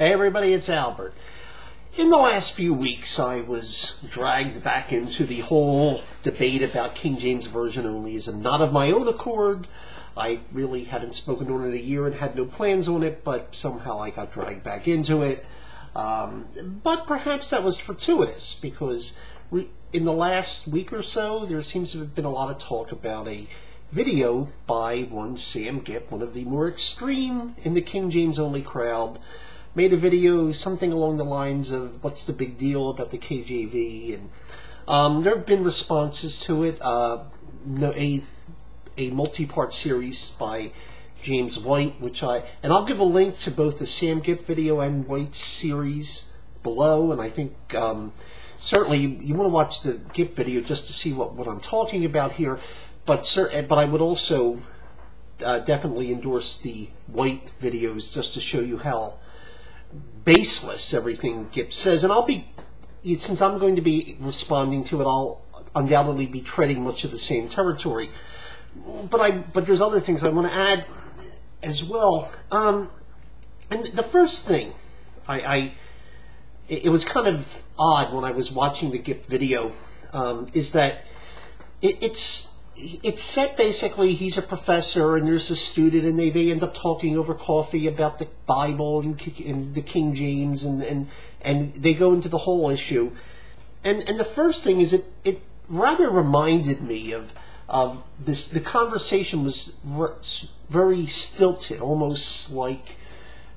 Hey everybody, it's Albert. In the last few weeks, I was dragged back into the whole debate about King James Version onlyism. Not of my own accord. I really hadn't spoken on it a year and had no plans on it, but somehow I got dragged back into it. But perhaps that was fortuitous, because in the last week or so, there seems to have been a lot of talk about a video by one Sam Gipp, one of the more extreme in the King James only crowd. Made a video something along the lines of what's the big deal about the KJV, and there have been responses to it. A multi-part series by James White, and I'll give a link to both the Sam Gipp video and White's series below. And I think certainly you want to watch the Gipp video just to see what I'm talking about here. But I would also definitely endorse the White videos just to show you how baseless everything Gipp says. And since I'm going to be responding to it, I'll undoubtedly be treading much of the same territory. But there's other things I want to add as well. And the first thing, it was kind of odd when I was watching the Gipp video, is that it's set basically he's a professor and there's a student, and they end up talking over coffee about the Bible and the King James, and they go into the whole issue. And the first thing is it rather reminded me of this. The conversation was very stilted, almost like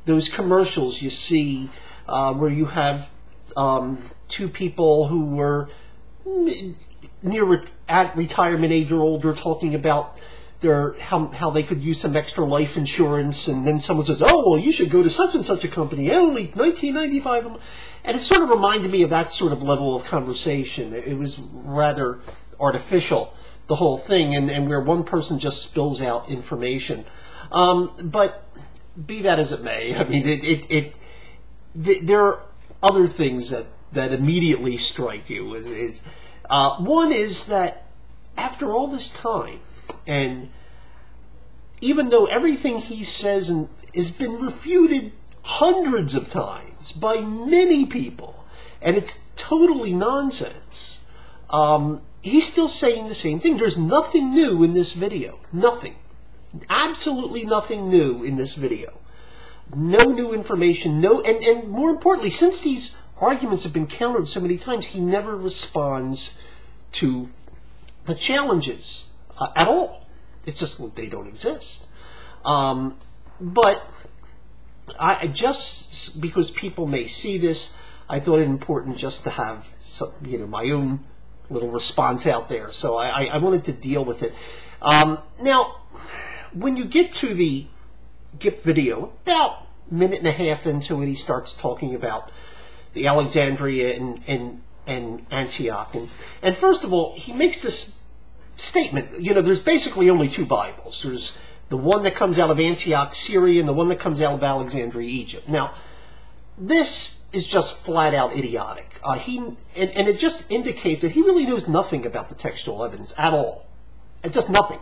those commercials you see where you have two people who were at retirement age or older talking about how they could use some extra life insurance, and then someone says, "Oh, well, you should go to such and such a company, only $19.95." And it sort of reminded me of that sort of level of conversation. It was rather artificial, the whole thing, and where one person just spills out information. But be that as it may, I mean, there are other things that immediately strike you. One is that after all this time, and even though everything he says has been refuted hundreds of times by many people, and it's totally nonsense, he's still saying the same thing. There's nothing new in this video. Nothing. Absolutely nothing new in this video. No new information. And more importantly, since these arguments have been countered so many times, he never responds to the challenges at all. It's just they don't exist. But just because people may see this, I thought it important just to have my own little response out there. So I wanted to deal with it. Now, when you get to the Gipp video, about a minute and a half into it, he starts talking about the Alexandria and Antioch. And first of all, he makes this statement. There's basically only two Bibles. There's the one that comes out of Antioch, Syria, and the one that comes out of Alexandria, Egypt. Now, this is just flat out idiotic. And it just indicates that he really knows nothing about the textual evidence at all. It's just nothing.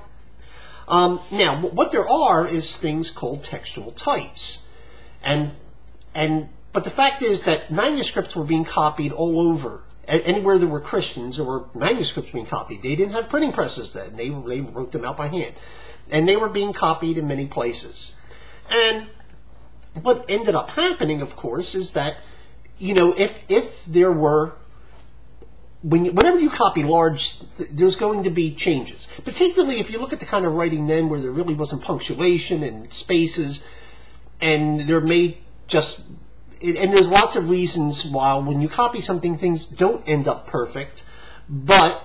Now, what there are is things called textual types. But the fact is that manuscripts were being copied all over. Anywhere there were Christians, there were manuscripts being copied. They didn't have printing presses then. They wrote them out by hand. And they were being copied in many places. And what ended up happening, of course, is that, if there were, whenever you copy large, there's going to be changes. Particularly if you look at the kind of writing then where there really wasn't punctuation and spaces, and there may just... And there's lots of reasons why when you copy something, things don't end up perfect. But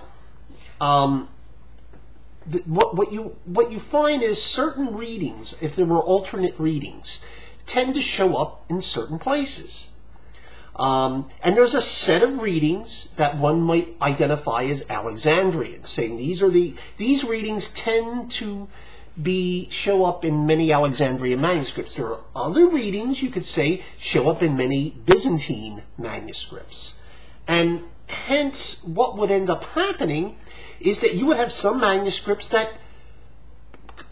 what you find is certain readings, if there were alternate readings, tend to show up in certain places. And there's a set of readings that one might identify as Alexandrian, saying these readings tend to show up in many Alexandrian manuscripts. There are other readings, you could say, show up in many Byzantine manuscripts. And hence, what would end up happening is that you would have some manuscripts that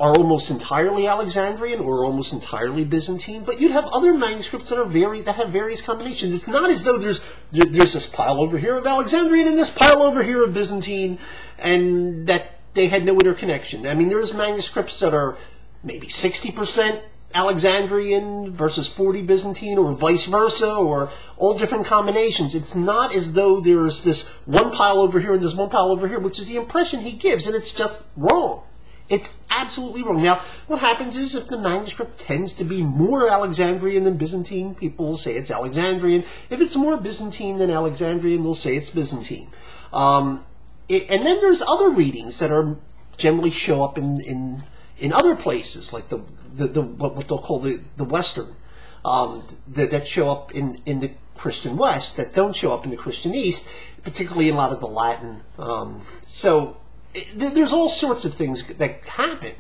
are almost entirely Alexandrian or almost entirely Byzantine, but you'd have other manuscripts that have various combinations. It's not as though there's this pile over here of Alexandrian and this pile over here of Byzantine, and that they had no interconnection. I mean, there's manuscripts that are maybe 60% Alexandrian versus 40 Byzantine, or vice versa, or all different combinations. It's not as though there's this one pile over here and there's one pile over here, which is the impression he gives, and it's just wrong. It's absolutely wrong. Now, what happens is if the manuscript tends to be more Alexandrian than Byzantine, people will say it's Alexandrian. If it's more Byzantine than Alexandrian, they'll say it's Byzantine. And then there's other readings that are generally show up in other places, like what they'll call the Western, that show up in the Christian West, that don't show up in the Christian East, particularly in a lot of the Latin. There's all sorts of things that happen,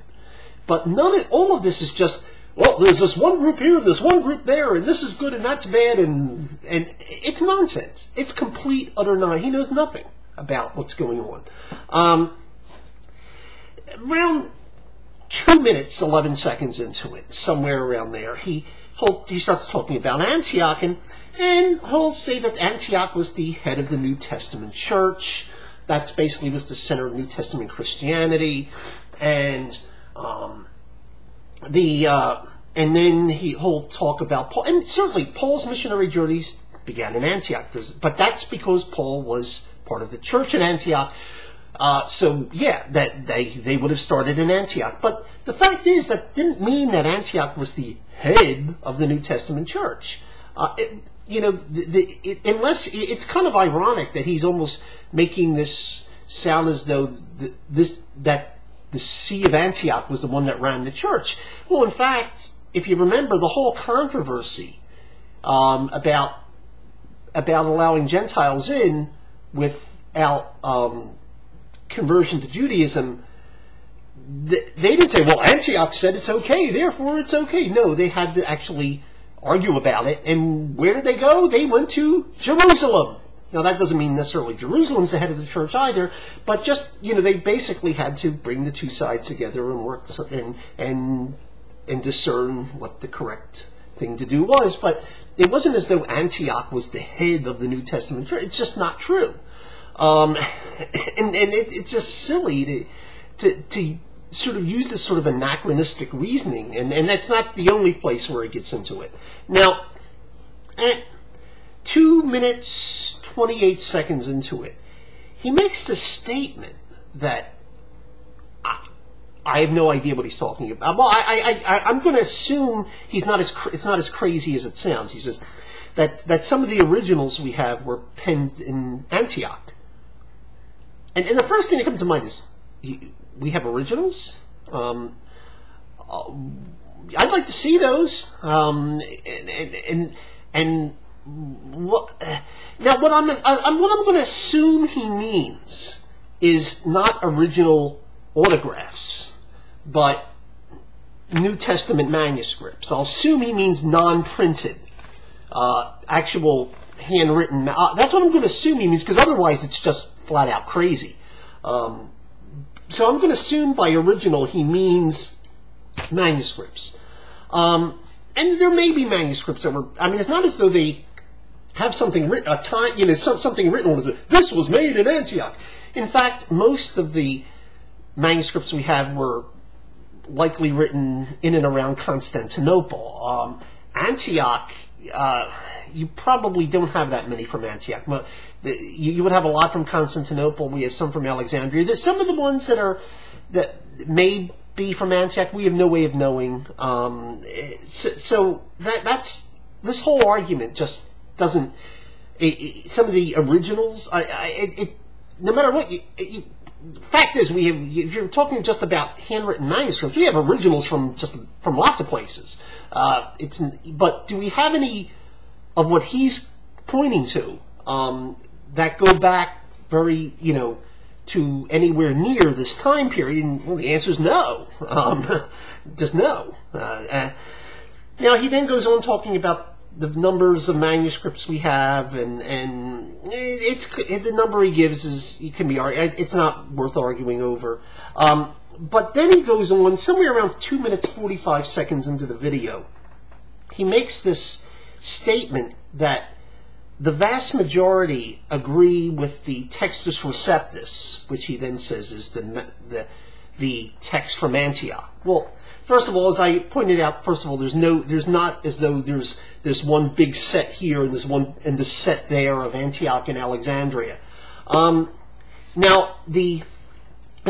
but all of this is just, well, there's this one group here and this one group there, and this is good and that's bad, and it's nonsense. It's complete, utter nonsense. He knows nothing about what's going on. Around 2 minutes, 11 seconds into it, somewhere around there, he starts talking about Antioch, and he'll say that Antioch was the head of the New Testament church. That's basically just the center of New Testament Christianity, and then he'll talk about Paul, and certainly Paul's missionary journeys began in Antioch, but that's because Paul was part of the church in Antioch. So yeah, that they would have started in Antioch, but the fact is that didn't mean that Antioch was the head of the New Testament church. Unless it's kind of ironic that he's almost making this sound as though that the See of Antioch was the one that ran the church. Well, in fact, if you remember the whole controversy about allowing Gentiles in without conversion to Judaism, they didn't say, well, Antioch said it's okay, therefore it's okay. No, they had to actually argue about it, and where did they go? They went to Jerusalem. Now, that doesn't mean necessarily Jerusalem's the head of the church either, but just, they basically had to bring the two sides together and work and discern what the correct thing to do was. But it wasn't as though Antioch was the head of the New Testament church. It's just not true. And it's just silly to sort of use this sort of anachronistic reasoning, and that's not the only place where he gets into it. Now, at 2 minutes 28 seconds into it, he makes the statement that I have no idea what he's talking about. Well, I'm going to assume it's not as crazy as it sounds. He says that some of the originals we have were penned in Antioch, and the first thing that comes to mind is, we have originals. I'd like to see those. What I'm going to assume he means is not original autographs, but New Testament manuscripts. I'll assume he means non-printed, actual handwritten. That's what I'm going to assume he means, because otherwise it's just flat out crazy. So I'm going to assume by original he means manuscripts. And there may be manuscripts that were, it's not as though they have something written, something written on it. This was made in Antioch. In fact, most of the manuscripts we have were likely written in and around Constantinople. Antioch, you probably don't have that many from Antioch. But you would have a lot from Constantinople. We have some from Alexandria. There's some of the ones that may be from Antioch. We have no way of knowing. So that's this whole argument just doesn't. Some of the originals, no matter what. Fact is, if you're talking just about handwritten manuscripts, we have originals from lots of places. But do we have any of what he's pointing to that go back very, to anywhere near this time period? And, well, the answer is no. Just no. Now, he then goes on talking about the numbers of manuscripts we have, and the number he gives it's not worth arguing over. But then he goes on, somewhere around 2 minutes 45 seconds into the video, he makes this statement that the vast majority agree with the Textus Receptus, which he then says is the text from Antioch. Well, first of all, as I pointed out, there's not as though there's this one big set here and there's one and the set there of Antioch and Alexandria. And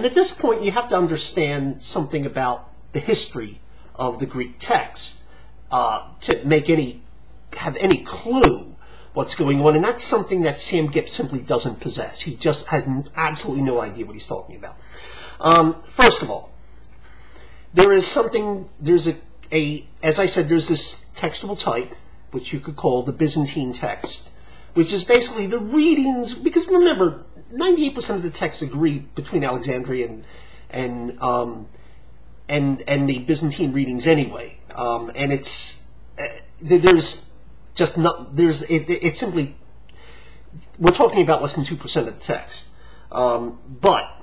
at this point, you have to understand something about the history of the Greek text to have any clue what's going on, and that's something that Sam Gipp simply doesn't possess. He just has absolutely no idea what he's talking about. First of all, as I said, there's this textual type, which you could call the Byzantine text, which is basically the readings, because remember, 98% of the texts agree between Alexandria and the Byzantine readings anyway, and it's simply, we're talking about less than 2% of the text. But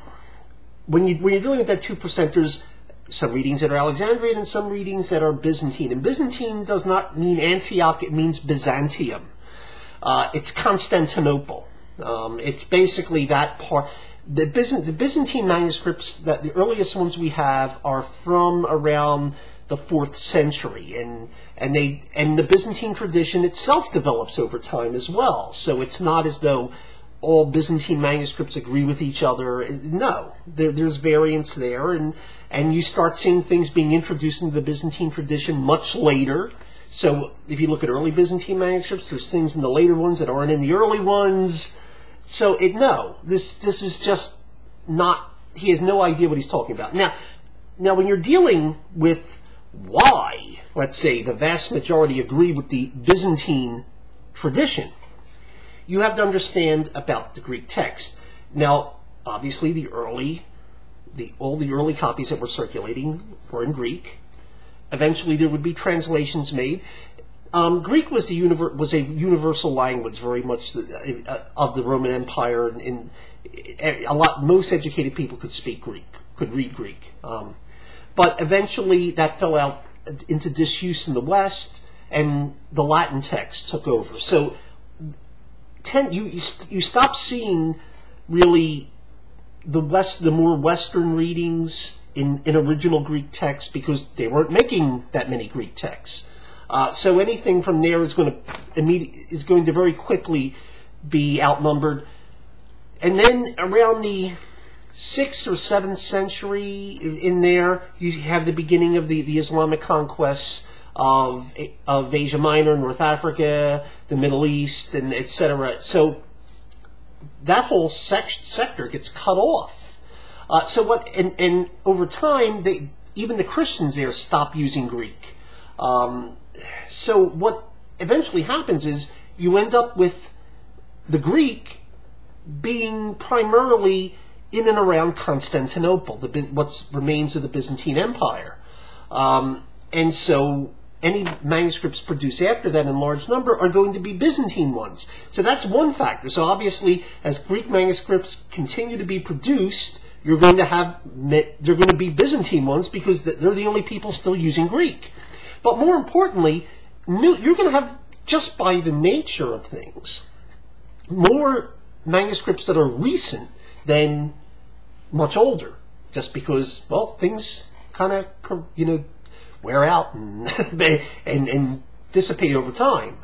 when you're dealing with that 2%, there's some readings that are Alexandrian and some readings that are Byzantine. And Byzantine does not mean Antioch, it means Byzantium. It's Constantinople. It's basically that part. The Byzantine manuscripts, the earliest ones we have, are from around the 4th century, and the Byzantine tradition itself develops over time as well. So it's not as though all Byzantine manuscripts agree with each other. No, there's variance there, and you start seeing things being introduced into the Byzantine tradition much later. So if you look at early Byzantine manuscripts, there's things in the later ones that aren't in the early ones. So this is just not. He has no idea what he's talking about. Now when you're dealing with why, let's say, the vast majority agree with the Byzantine tradition, you have to understand about the Greek text. Now, obviously, all the early copies that were circulating were in Greek. Eventually, there would be translations made. Greek was a universal language, very much of the Roman Empire, and most educated people could speak Greek, could read Greek. But eventually, that fell out into disuse in the West, and the Latin text took over. So you stop seeing really the more Western readings in original Greek text, because they weren't making that many Greek texts. So anything from there is going to very quickly be outnumbered. And then around the 6th or 7th century, in there, you have the beginning of the Islamic conquests of Asia Minor, North Africa, the Middle East, and etc. So that whole sector gets cut off. And over time, even the Christians there stop using Greek. So what eventually happens is you end up with the Greek being primarily in and around Constantinople, what remains of the Byzantine Empire. And so any manuscripts produced after that in large number are going to be Byzantine ones. So that's one factor. So obviously, as Greek manuscripts continue to be produced, they're going to be Byzantine ones, because they're the only people still using Greek. But more importantly, you're going to have, just by the nature of things, more manuscripts that are recent than much older, just because, well, things kind of, wear out and dissipate over time.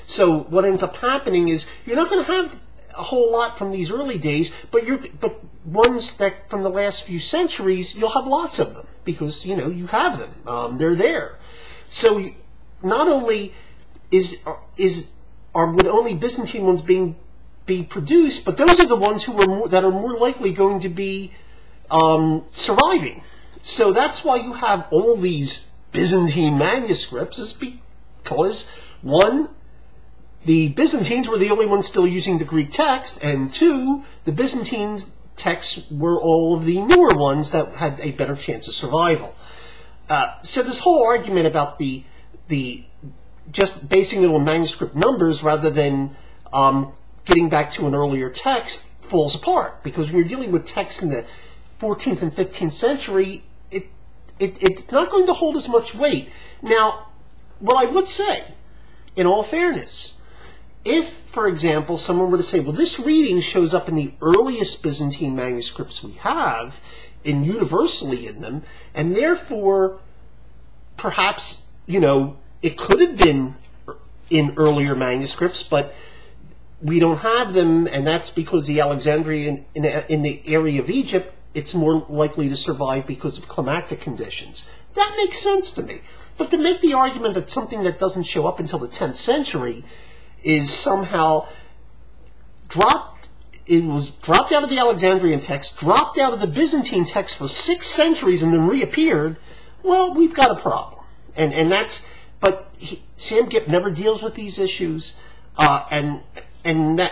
So what ends up happening is you're not going to have a whole lot from these early days, but ones that from the last few centuries, you'll have lots of them, because you have them. They're there. So not only would only Byzantine ones be produced, but those are the ones that are more likely going to be surviving. So that's why you have all these Byzantine manuscripts, is because, one, the Byzantines were the only ones still using the Greek text, and two, the Byzantine texts were all of the newer ones that had a better chance of survival. So this whole argument about the just basing it on manuscript numbers rather than getting back to an earlier text falls apart, because when you're dealing with texts in the 14th and 15th century, it's not going to hold as much weight. Now, what I would say, in all fairness, if, for example, someone were to say, well, this reading shows up in the earliest Byzantine manuscripts we have, and universally in them, and therefore, perhaps, it could have been in earlier manuscripts, but we don't have them, and that's because the Alexandrian, in the area of Egypt, it's more likely to survive because of climatic conditions. That makes sense to me. But to make the argument that something that doesn't show up until the 10th century is somehow it was dropped out of the Alexandrian text, dropped out of the Byzantine text for 6 centuries and then reappeared, well, we've got a problem. But Sam Gipp never deals with these issues, and it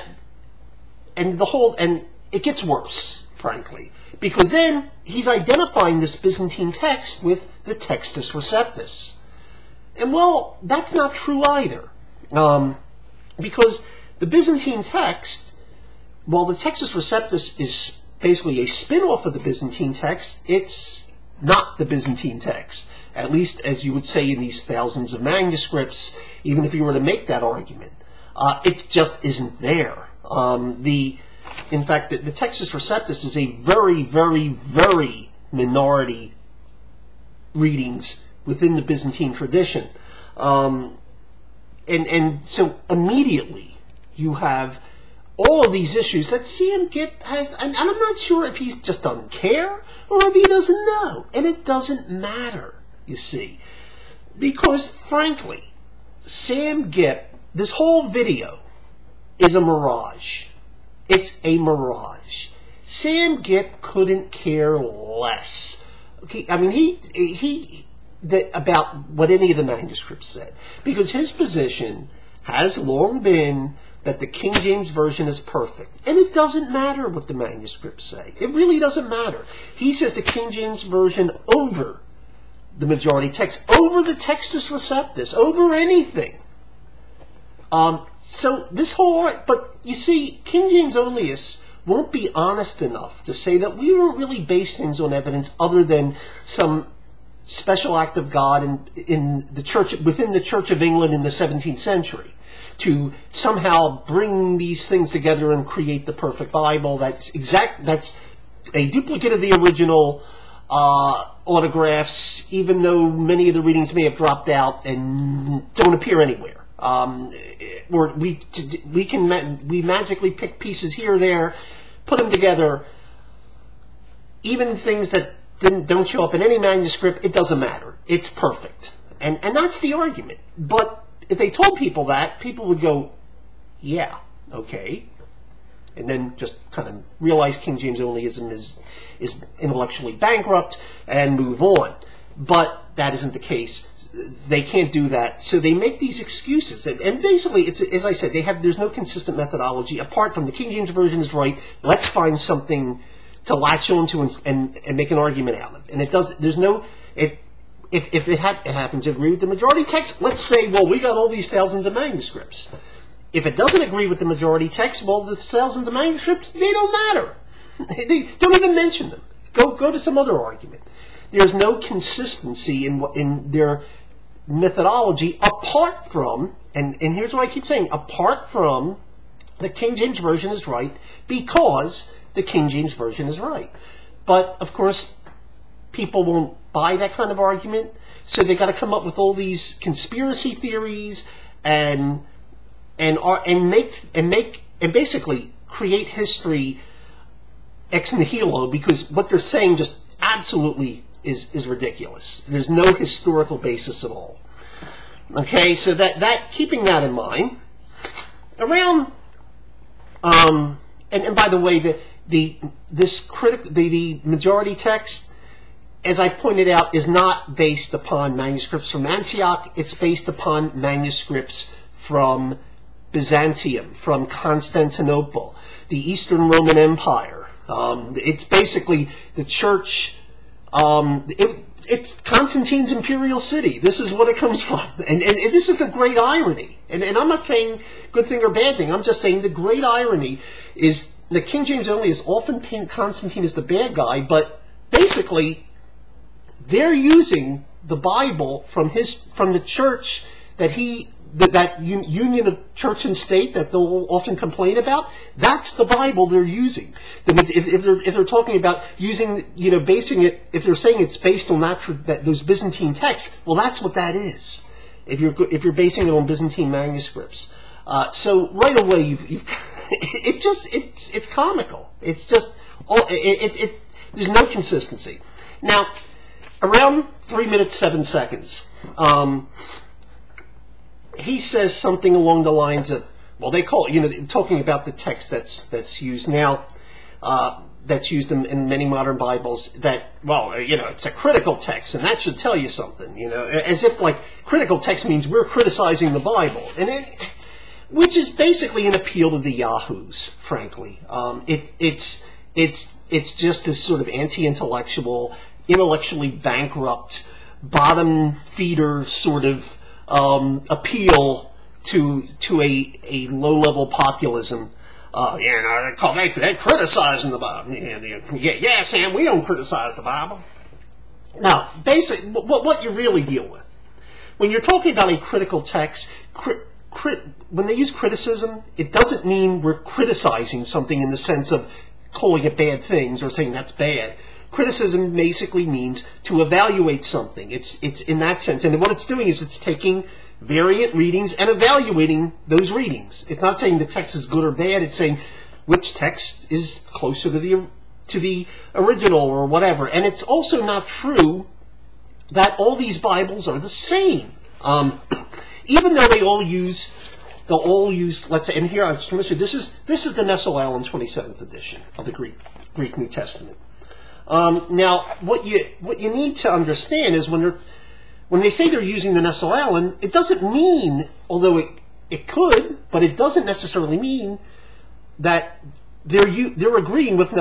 gets worse, frankly, because then he's identifying this Byzantine text with the Textus Receptus. And well, that's not true either, because the Byzantine text, while the Textus Receptus is basically a spin-off of the Byzantine text, it's not the Byzantine text, at least as you would say in these thousands of manuscripts, even if you were to make that argument. It just isn't there. In fact, the Textus Receptus is a very, very, very minority readings within the Byzantine tradition. And so immediately you have all of these issues that Sam Gipp has, and I'm not sure if he just doesn't care or if he doesn't know. And it doesn't matter, you see. Because, frankly, Sam Gipp, this whole video is a mirage. It's a mirage. Sam Gipp couldn't care less. Okay, I mean, about what any of the manuscripts said, because his position has long been that the King James Version is perfect, and it doesn't matter what the manuscripts say. It really doesn't matter. He says the King James Version over the majority text, over the Textus Receptus, over anything. So this whole, but you see, King James Onlyists won't be honest enough to say that we don't really base things on evidence other than some special act of God in the church, within the Church of England in the 17th century, to somehow bring these things together and create the perfect Bible. That's a duplicate of the original autographs, even though many of the readings may have dropped out and don't appear anywhere. Or we magically pick pieces here or there, put them together. Even things that don't show up in any manuscript, it doesn't matter. It's perfect. And that's the argument. But if they told people that, people would go, yeah, okay. And then just kind of realize King James Onlyism is intellectually bankrupt and move on. But that isn't the case. They can't do that, so they make these excuses. And basically, it's, as I said, there's no consistent methodology apart from the King James Version is right. Let's find something to latch onto and make an argument out of. And it does. There's no. If it happens to agree with the majority text, let's say, well, we got all these thousands of manuscripts. If it doesn't agree with the majority text, well, the thousands of manuscripts, they don't matter. They don't even mention them. Go to some other argument. There's no consistency in their methodology apart from, and here's what I keep saying, apart from the King James Version is right because the King James Version is right. But, of course, people won't buy that kind of argument, so they got to come up with all these conspiracy theories and basically create history ex nihilo, because what they're saying just absolutely is ridiculous. There's no historical basis at all. Okay, so keeping that in mind, around and by the way, the majority text, as I pointed out, is not based upon manuscripts from Antioch. It's based upon manuscripts from Byzantium, from Constantinople, the Eastern Roman Empire. It's basically the church. It's Constantine's imperial city. This is what it comes from. And this is the great irony. And I'm not saying good thing or bad thing. I'm just saying the great irony is the King James only is often paint Constantine as the bad guy, but basically they're using the Bible from the church that union of church and state that they'll often complain about. That's the Bible they're using. If they're talking about using, basing it, if they're saying it's based on those Byzantine texts, well, that's what that is. If you're basing it on Byzantine manuscripts, so right away it's comical. It's just there's no consistency. Now, around 3 minutes 7 seconds, he says something along the lines of, well, they call it, talking about the text that's used now, that's used in many modern Bibles, that, well, it's a critical text, and that should tell you something, as if like critical text means we're criticizing the Bible, which is basically an appeal to the yahoos, frankly. It's just this sort of anti-intellectual, intellectually bankrupt, bottom feeder sort of appeal to a low-level populism. They're criticizing the Bible. Yeah, Sam, we don't criticize the Bible. Now, basically, what you really deal with, when you're talking about a critical text, when they use criticism, it doesn't mean we're criticizing something in the sense of calling it bad things or saying that's bad. Criticism basically means to evaluate something. It's in that sense. And what it's doing is it's taking variant readings and evaluating those readings. It's not saying the text is good or bad. It's saying which text is closer to the original or whatever. And it's also not true that all these Bibles are the same. Even though they'll all use, let's say, and here I'm just going to show you, this is the Nestle-Aland 27th edition of the Greek New Testament. Now, what you need to understand is when they say they're using the Nestle-Aland, it doesn't mean, although it could, but it doesn't necessarily mean that they're agreeing with the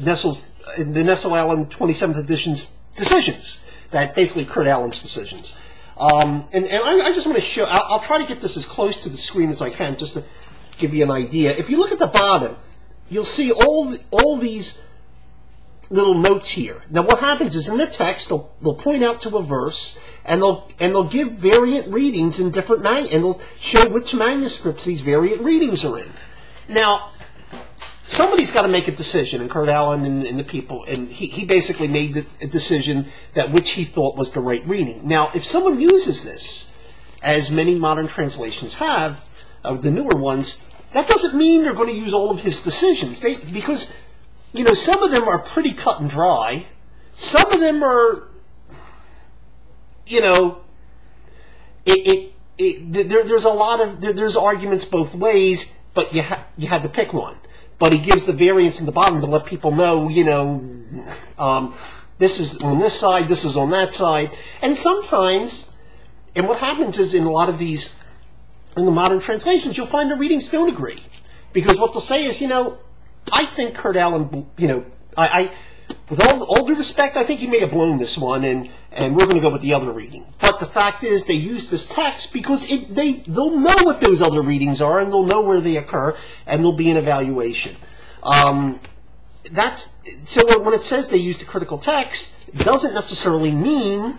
Nestle-Aland 27th edition's decisions, that basically Kurt Aland's decisions. And I just want to show, I'll try to get this as close to the screen as I can just to give you an idea. If you look at the bottom, you'll see all these little notes here. Now what happens is in the text, they'll point out to a verse, and they'll give variant readings in different and they'll show which manuscripts these variant readings are in. Now, somebody's got to make a decision, and Kurt Aland and the people, and he basically made a decision that which he thought was the right reading. Now, if someone uses this, as many modern translations have, the newer ones, that doesn't mean they're going to use all of his decisions. Because some of them are pretty cut and dry. Some of them are, there's a lot of, there's arguments both ways, but you had to pick one. But he gives the variants in the bottom to let people know, this is on this side, this is on that side. And sometimes, and what happens is in a lot of these, in the modern translations, you'll find the readings don't agree. Because what they'll say is, I think Kurt Aland, with all due respect, I think he may have blown this one, and we're going to go with the other reading. But the fact is, they use this text because they'll know what those other readings are, and they'll know where they occur, and there'll be an evaluation. So when it says they use the critical text, it doesn't necessarily mean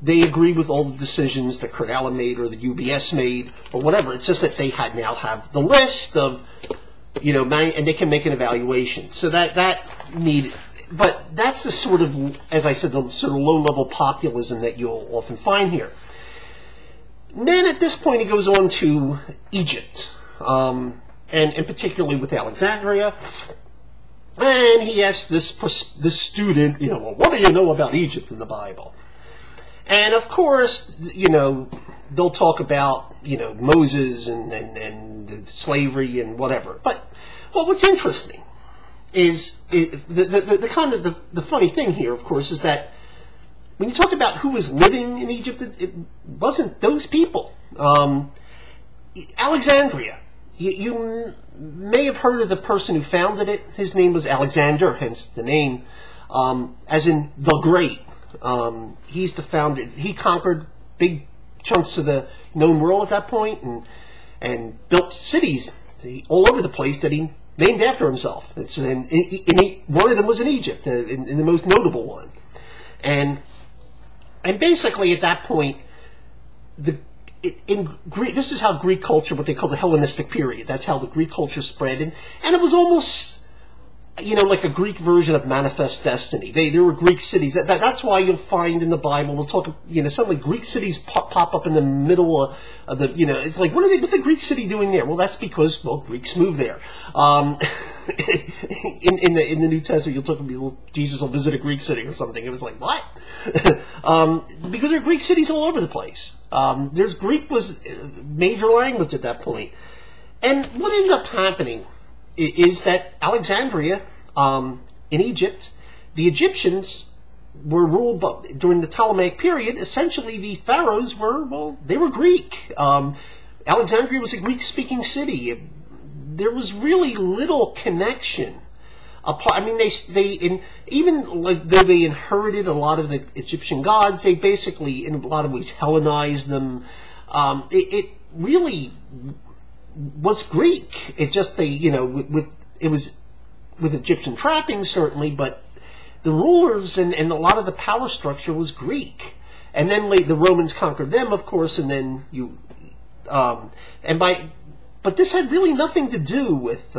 they agree with all the decisions that Kurt Aland made or the UBS made or whatever. It's just that they now have the list of, and they can make an evaluation. So but that's the sort of, as I said, the sort of low-level populism that you'll often find here. And then at this point he goes on to Egypt, and particularly with Alexandria. And he asks this student, well, what do you know about Egypt in the Bible? And of course, they'll talk about, Moses and slavery and whatever. But what's interesting is the kind of the funny thing here, of course, is that when you talk about who was living in Egypt, it wasn't those people. Alexandria. You may have heard of the person who founded it. His name was Alexander, hence the name, as in the Great. He's the founder. He conquered big chunks of the known world at that point, and built cities all over the place that he named after himself. It's one of them was in Egypt, in the most notable one. And basically at that point, in Greek, this is how Greek culture, what they call the Hellenistic period, that's how the Greek culture spread, and it was almost, like a Greek version of Manifest Destiny. There were Greek cities. That's why you'll find in the Bible, they'll talk, suddenly Greek cities pop up in the middle of the, it's like, what's a Greek city doing there? Well, that's because, Greeks moved there. In the New Testament, you'll talk about Jesus will visit a Greek city or something. It was like, what? Because there are Greek cities all over the place. Greek was major language at that point. And what ended up happening is that Alexandria, in Egypt, the Egyptians were ruled during the Ptolemaic period. Essentially, the pharaohs they were Greek. Alexandria was a Greek-speaking city. There was really little connection. Even like though they inherited a lot of the Egyptian gods, they basically, in a lot of ways, Hellenized them. It really was Greek. It just it was with Egyptian trappings certainly, but the rulers and a lot of the power structure was Greek. And then the Romans conquered them, of course, and then but this had really nothing to do with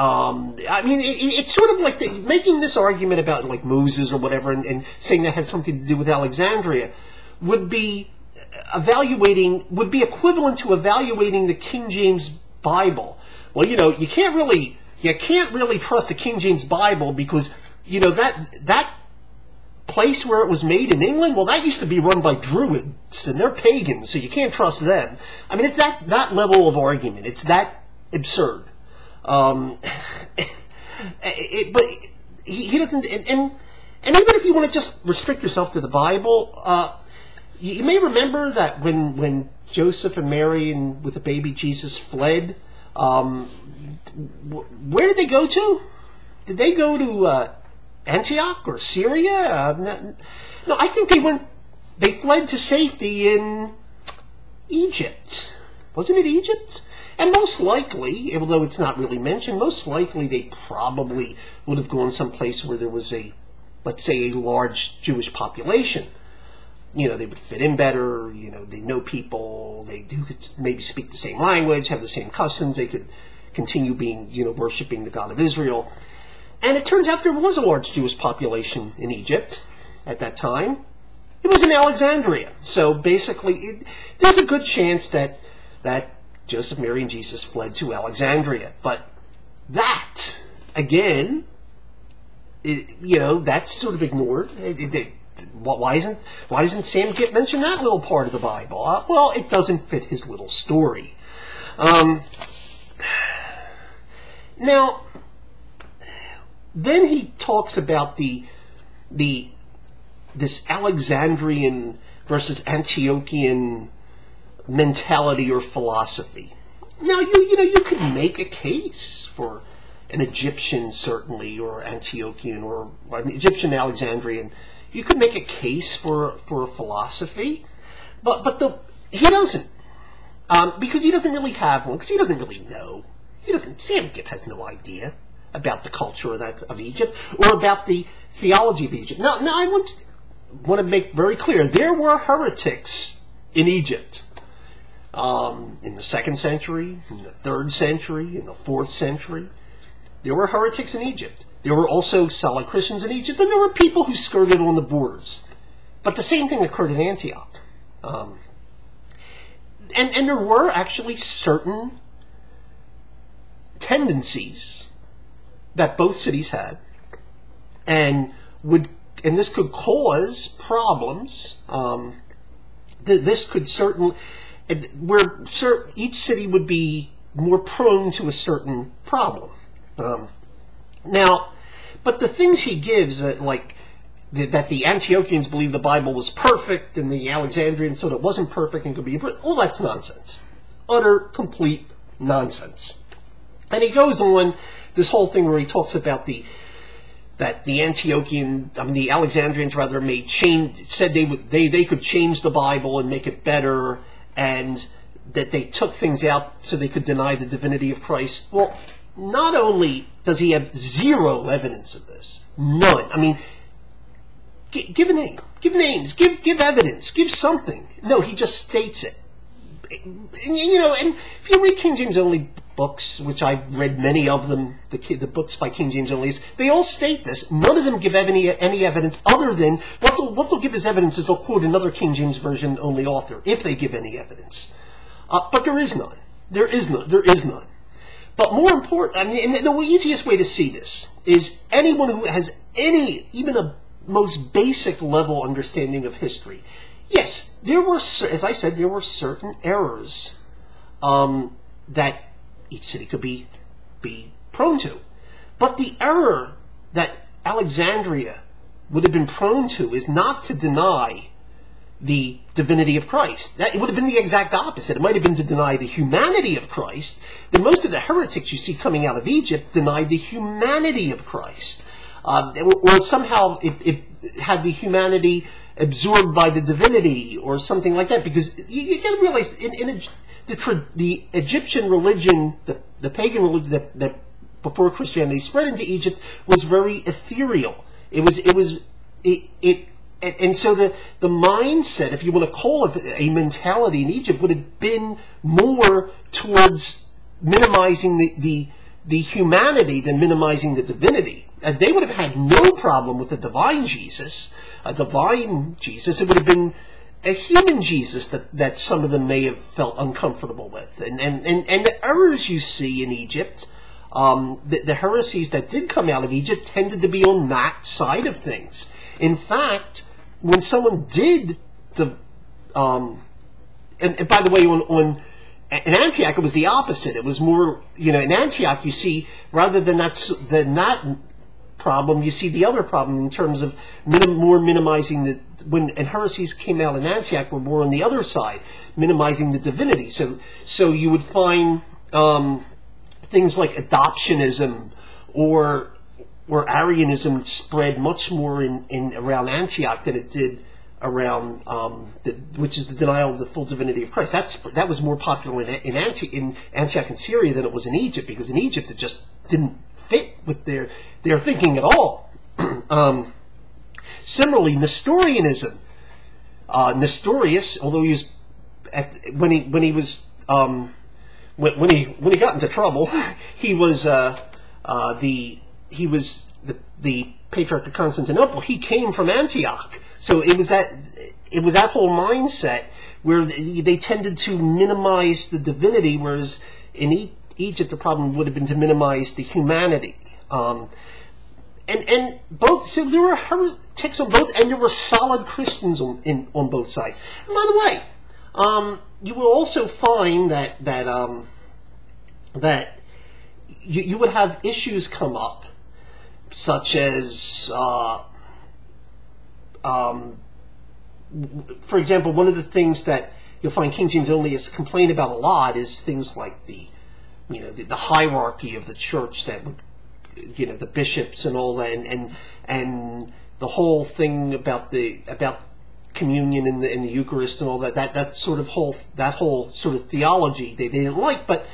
it's sort of like making this argument about like Moses or whatever, and saying that had something to do with Alexandria would be equivalent to evaluating the King James Bible. Well, you can't really trust the King James Bible because that place where it was made in England, well, that used to be run by Druids and they're pagans, so you can't trust them. It's that level of argument. It's that absurd. But he doesn't, and even if you want to just restrict yourself to the Bible, you may remember that when Joseph and Mary with the baby Jesus fled, where did they go to? Did they go to Antioch or Syria? No, I think they fled to safety in Egypt. Wasn't it Egypt? And most likely, although it's not really mentioned, most likely they probably would have gone someplace where there was let's say, a large Jewish population. They would fit in better, they know people, they could maybe speak the same language, have the same customs, they could continue being, worshiping the God of Israel. And it turns out there was a large Jewish population in Egypt at that time. It was in Alexandria. So basically, there's a good chance that Joseph, Mary, and Jesus fled to Alexandria. But that, again, that's sort of ignored. Why doesn't Sam Gipp mention that little part of the Bible? Well, it doesn't fit his little story. Now, then he talks about this Alexandrian versus Antiochian mentality or philosophy. Now, you could make a case for an Egyptian, certainly, or Antiochian, or Egyptian Alexandrian. You could make a case for a philosophy, but he doesn't, because he doesn't really have one, because he doesn't really know. Sam Gipp has no idea about the culture of Egypt, or about the theology of Egypt. Now I want to make very clear, there were heretics in Egypt. In the 2nd century, in the 3rd century, in the 4th century. There were heretics in Egypt. There were also solid Christians in Egypt, and there were people who skirted on the borders. But the same thing occurred in Antioch. And there were actually certain tendencies that both cities had, and this could cause problems. This could where each city would be more prone to a certain problem. But the things he gives, that the Antiochians believed the Bible was perfect, and the Alexandrians thought it wasn't perfect and could be improved, all that's nonsense. Utter, complete nonsense. And he goes on this whole thing where he talks about the Alexandrians said they could change the Bible and make it better, and that they took things out so they could deny the divinity of Christ. Well, not only does he have zero evidence of this, none. I mean, give a name, give names, give evidence, give something. No, he just states it. And if you read King James only books, which I've read many of them, the books by King James onlys, they all state this. None of them give any evidence other than what they'll give as evidence is they'll quote another King James version only author if they give any evidence. But there is none. There is none. There is none. But more important, I mean, and the easiest way to see this is anyone who has even a most basic level understanding of history. Yes, there were, as I said, there were certain errors that each city could be prone to. But the error that Alexandria would have been prone to is not to deny the divinity of Christ. It would have been the exact opposite. It might have been to deny the humanity of Christ. Then most of the heretics you see coming out of Egypt denied the humanity of Christ. Or somehow it had the humanity absorbed by the divinity or something like that. Because you got to realize, the Egyptian religion, the pagan religion that before Christianity spread into Egypt was very ethereal. And so the mindset, if you want to call it a mentality in Egypt, would have been more towards minimizing the humanity than minimizing the divinity. They would have had no problem with a divine Jesus. It would have been a human Jesus that some of them may have felt uncomfortable with. And the errors you see in Egypt, the heresies that did come out of Egypt tended to be on that side of things. In fact, when someone did and by the way, in Antioch it was the opposite. It was more, in Antioch you see, rather than that problem, you see the other problem in terms of more minimizing when heresies came out in Antioch were more on the other side, minimizing the divinity. So you would find things like adoptionism or Arianism spread much more in around Antioch than it did around which is the denial of the full divinity of Christ. That was more popular in Antioch and Syria than it was in Egypt, because in Egypt it just didn't fit with their thinking at all. Similarly, Nestorianism. Nestorius, although he was when he got into trouble, he was the Patriarch of Constantinople. He came from Antioch, so it was that whole mindset where they tended to minimize the divinity, whereas in Egypt the problem would have been to minimize the humanity. And both, so there were heretics on both, and there were solid Christians on both sides. And by the way, you will also find that you would have issues come up, such as, for example, one of the things that you'll find King James onlyists complain about a lot is things like the hierarchy of the church, that would, the bishops and all that, and the whole thing about communion in the Eucharist and all that whole sort of theology they didn't like. But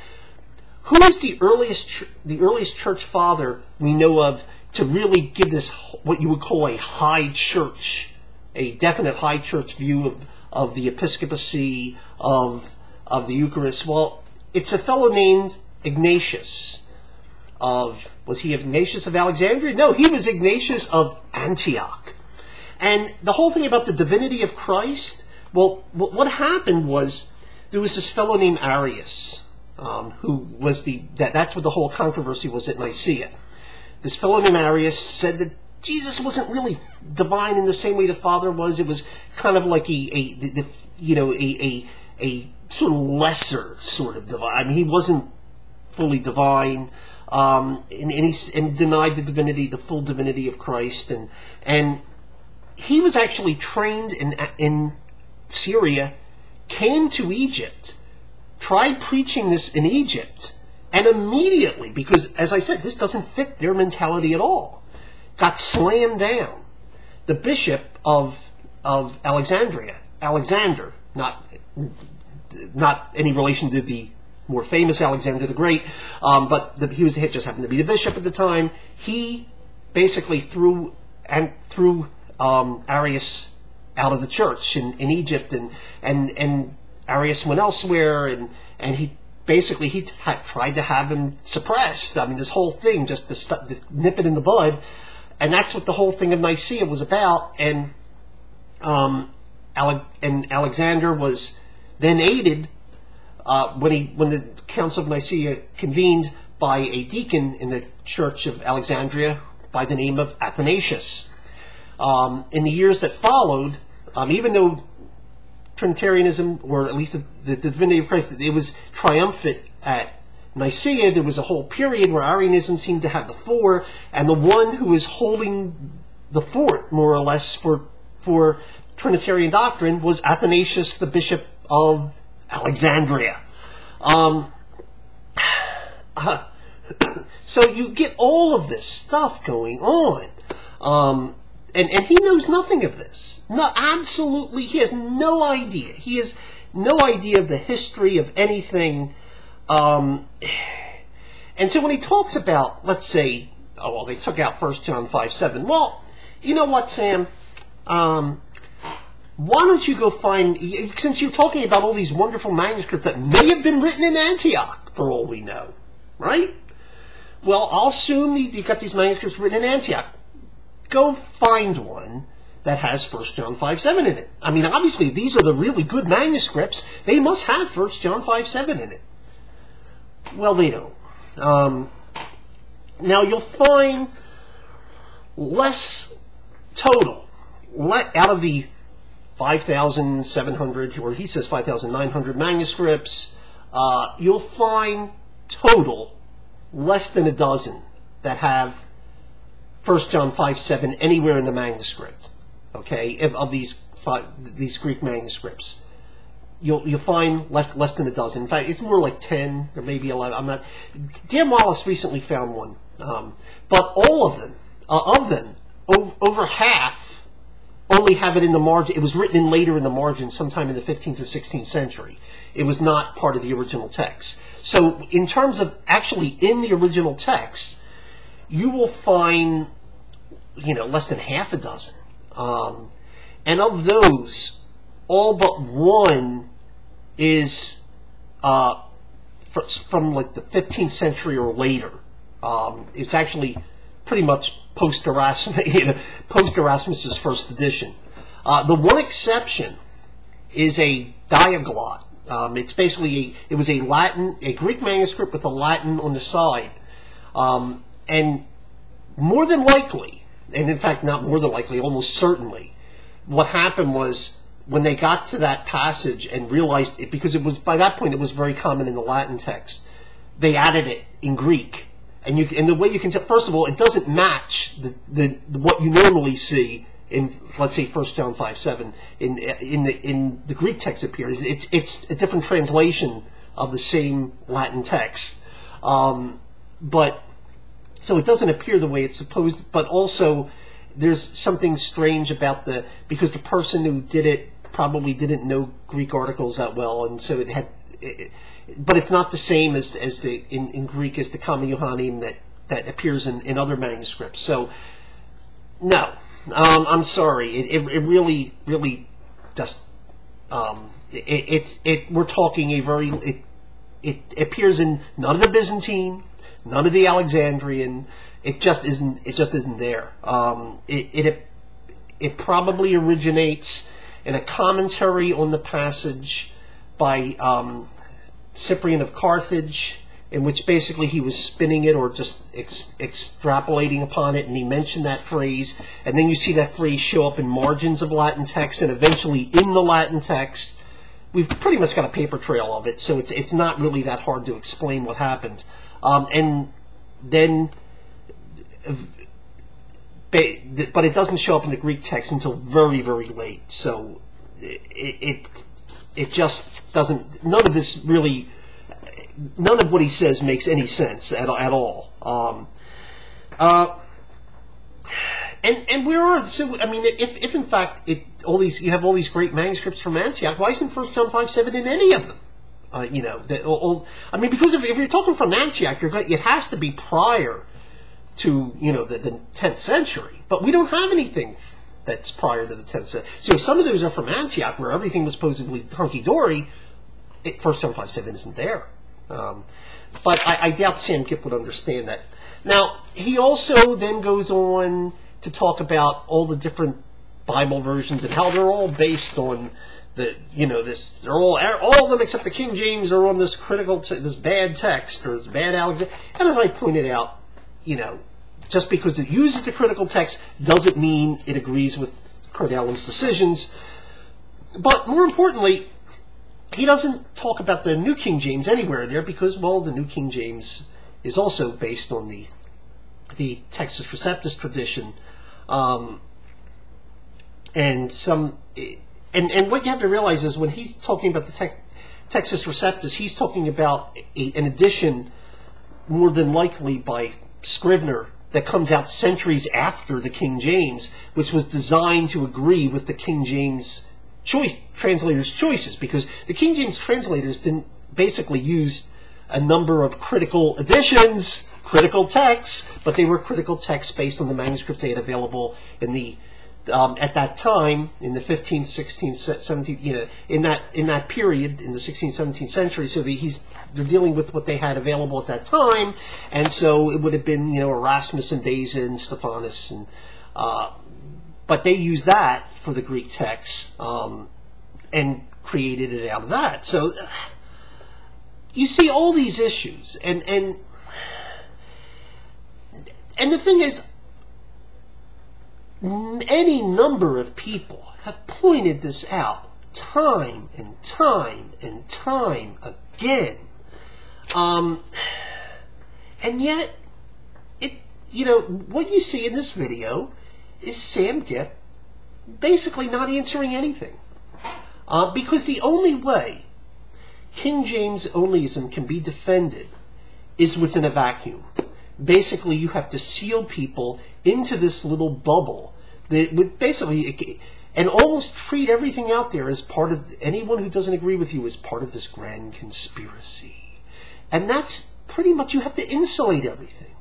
who is the earliest church father we know of to really give this what you would call a high church, a definite high church view of the episcopacy of the Eucharist? Well, it's a fellow named Ignatius. Was he Ignatius of Alexandria? No, he was Ignatius of Antioch. And the whole thing about the divinity of Christ, well, what happened was there was this fellow named Arius, who was that's what the whole controversy was at Nicaea. This fellow named Arius said that Jesus wasn't really divine in the same way the Father was. It was kind of like a sort of lesser sort of divine. I mean, he wasn't fully divine, and denied the divinity, the full divinity of Christ, and he was actually trained in Syria, came to Egypt, tried preaching this in Egypt, and immediately, because as I said, this doesn't fit their mentality at all, got slammed down. The bishop of Alexandria, Alexander, not not any relation to the more famous Alexander the Great, but he just happened to be the bishop at the time. He basically threw Arius out of the church in Egypt, and Arius went elsewhere, and he tried to have him suppressed. I mean, this whole thing just to nip it in the bud, and that's what the whole thing of Nicaea was about. And Alexander was then aided when the Council of Nicaea convened by a deacon in the Church of Alexandria by the name of Athanasius. In the years that followed, even though Trinitarianism, or at least the divinity of Christ, it was triumphant at Nicaea, there was a whole period where Arianism seemed to have the fore, and the one who was holding the fort, more or less, for Trinitarian doctrine was Athanasius, the Bishop of Alexandria. So you get all of this stuff going on. And he knows nothing of this. No, absolutely, he has no idea. He has no idea of the history of anything. And so when he talks about, let's say, oh, well, they took out 1 John 5:7. Well, you know what, Sam? Why don't you go find, since you're talking about all these wonderful manuscripts that may have been written in Antioch, for all we know, right? Well, I'll assume you've got these manuscripts written in Antioch. Go find one that has 1 John 5:7 in it. I mean, obviously, these are the really good manuscripts. They must have 1 John 5:7 in it. Well, they don't. Now, you'll find less total. Out of the 5,700, or he says 5,900 manuscripts, you'll find total less than a dozen that have 1 John 5:7 anywhere in the manuscript, okay, of these Greek manuscripts. You'll find less than a dozen. In fact, it's more like 10 or maybe 11. I'm not. Dan Wallace recently found one, but all of them, over half, only have it in the margin. It was written in later in the margin, sometime in the 15th or 16th century. It was not part of the original text. So, in terms of actually in the original text, you will find, less than half a dozen. And of those, all but one is from like the 15th century or later. It's actually pretty much post-Erasmus's first edition. The one exception is a diaglott. It's basically it was a Greek manuscript with a Latin on the side. And more than likely, and in fact not more than likely, almost certainly, what happened was when they got to that passage and realized it, because it was by that point it was very common in the Latin text, they added it in Greek. And the way you can tell, first of all, it doesn't match what you normally see in, let's say, 1 John 5:7 in the Greek text appears. It's a different translation of the same Latin text, but so it doesn't appear the way it's supposed. But also, there's something strange about because the person who did it probably didn't know Greek articles that well, and so but it's not the same as in Greek as the Kama Yohanim that appears in other manuscripts. So, no, I'm sorry. It really just we're talking it appears in none of the Byzantine, none of the Alexandrian. It just isn't there. It probably originates in a commentary on the passage by Cyprian of Carthage, in which basically he was spinning it or just extrapolating upon it, and he mentioned that phrase, and then you see that phrase show up in margins of Latin text, and eventually in the Latin text. We've pretty much got a paper trail of it, so it's not really that hard to explain what happened. And then, but it doesn't show up in the Greek text until very, very late. So it just doesn't. None of what he says makes any sense at all. And where are, so I mean, if in fact you have all these great manuscripts from Antioch, why isn't 1 John 5:7 in any of them? I mean, because if you're talking from Antioch, it has to be prior to the 10th century, but we don't have anything that's prior to the 10th century. So some of those are from Antioch, where everything was supposedly hunky dory. 1 John 5:7 isn't there. But I doubt Sam Gipp would understand that. Now, he also then goes on to talk about all the different Bible versions and how they're all based on they're all of them except the King James are on this this bad text or this bad Alexander. And as I pointed out, just because it uses the critical text doesn't mean it agrees with Kurt Allen's decisions. But more importantly, he doesn't talk about the New King James anywhere in there because, well, the New King James is also based on the Textus Receptus tradition, and what you have to realize is when he's talking about the Textus Receptus, he's talking about an edition more than likely by Scrivener that comes out centuries after the King James, which was designed to agree with the King James translators' choices, because the King James translators didn't basically use a number of critical editions, critical texts, but they were critical texts based on the manuscripts they had available in the at that time in the 15th, 16th, 17th, in that period in the 16th, 17th century. So they're dealing with what they had available at that time, and so it would have been Erasmus and Beza and Stephanus and. But they used that for the Greek text and created it out of that. So you see all these issues, and the thing is, any number of people have pointed this out time and time and time again, and yet what you see in this video is Sam Gipp basically not answering anything. Because the only way King James onlyism can be defended is within a vacuum. Basically, you have to seal people into this little bubble that would basically, and almost treat everything out there as part of, anyone who doesn't agree with you as part of this grand conspiracy. And that's pretty much, you have to insulate everything.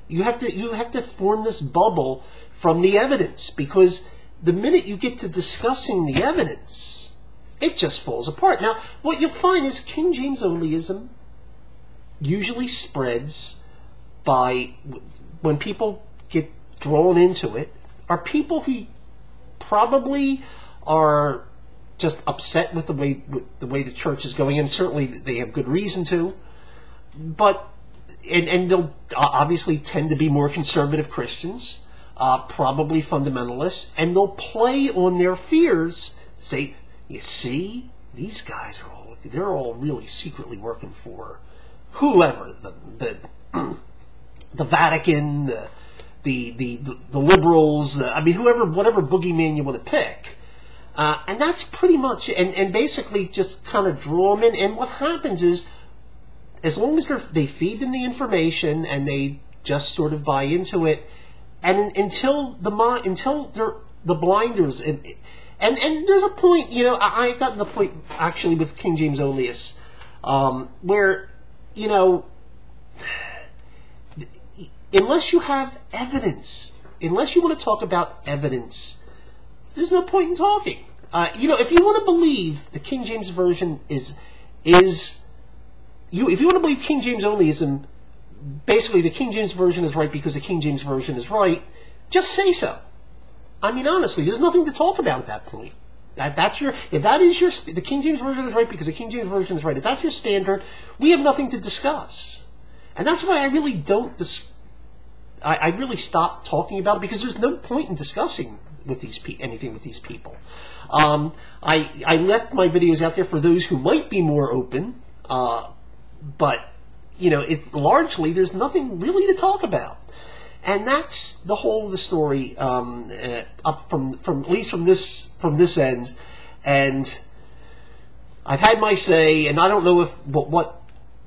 You have to form this bubble from the evidence, because the minute you get to discussing the evidence, it just falls apart. Now, what you'll find is King James onlyism usually spreads by, when people get drawn into it, are people who probably are just upset with the way the church is going, and certainly they have good reason to, but and they'll obviously tend to be more conservative Christians, probably fundamentalists, and they'll play on their fears, say, you see, these guys they're all really secretly working for whoever, the Vatican, the liberals, whatever boogeyman you want to pick. And that's pretty much, and basically just kind of draw them in. And what happens is, as long as they feed them the information and they just sort of buy into it, and until the blinders, and there's a point, I've gotten the point actually with King James onlyists, where, unless you have evidence, unless you want to talk about evidence, there's no point in talking. If you want to believe the King James Version if you want to believe King James onlyism, basically the King James Version is right because the King James Version is right, just say so. I mean, honestly, there's nothing to talk about at that point. The King James Version is right because the King James Version is right. If that's your standard, we have nothing to discuss. And that's why I really don't I really stopped talking about it, because there's no point in discussing with anything with these people. I left my videos out there for those who might be more open, but largely there's nothing really to talk about, and that's the whole of the story, up from at least from this end. And I've had my say, and I don't know what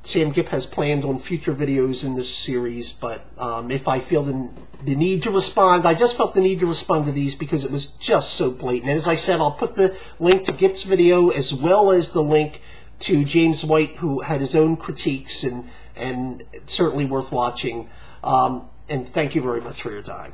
Sam Gipp has planned on future videos in this series, but if I feel the need to respond, I just felt the need to respond to these because it was just so blatant. And as I said, I'll put the link to Gipp's video as well as the link to James White, who had his own critiques, and certainly worth watching. And thank you very much for your time.